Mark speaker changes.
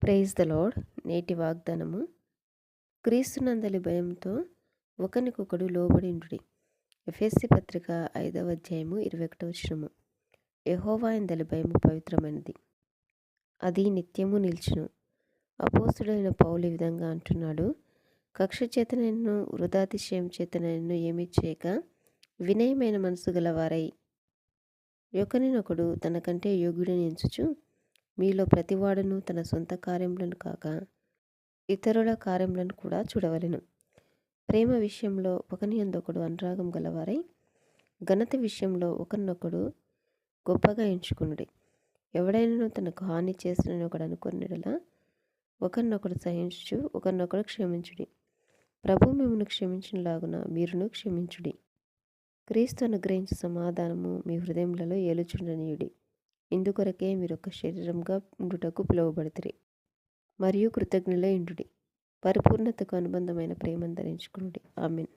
Speaker 1: Praise the lord. నేటి వాగ్దానము, క్రీస్తునందలి భయంతో ఒకనికొకడు లోబడిండుడి. ఎఫెసీ పత్రిక 5వ అధ్యాయము 21వ వచనము. యెహోవా యందలి భయము పవిత్రమైనది, అది నిత్యము నిల్చును. అపోస్తుడైన పౌలు ఈ విధంగా అంటున్నాడు, కక్ష చేతనైనను వృధాతిశయం చేతనైనను ఏమీ చేయక వినయమైన మనసు గలవారై ఒకనినొకడు తనకంటే యోగ్యుడని ఎంచుచు, మీలో ప్రతివాడును తన సొంత కార్యములను కాక ఇతరుల కార్యములను కూడా చూడవలెను. ప్రేమ విషయంలో ఒకని యందొకడు అనురాగం గలవారై ఘనత విషయంలో ఒకరినొకడు గొప్పగా ఎంచుకునుడి. ఎవడైనను తనకు హాని చేస్తున్న ఒకడు అనుకున్నడలా ఒకరినొకడు సహించుచు ఒకరినొకడు క్షమించుడి. ప్రభు మిమ్మును క్షమించినలాగున మీరును క్షమించుడి. క్రీస్తు అనుగ్రహించు సమాధానము మీ హృదయములలో ఏలుచుండనీయుడి. ఇందుకొరకే మీరొక శరీరంగా ఉండుటకు పిలువబడితిరి మరియు కృతజ్ఞులై ఉండుడి. పరిపూర్ణతకు అనుబంధమైన ప్రేమను ధరించుకునుడి. ఆమేన్.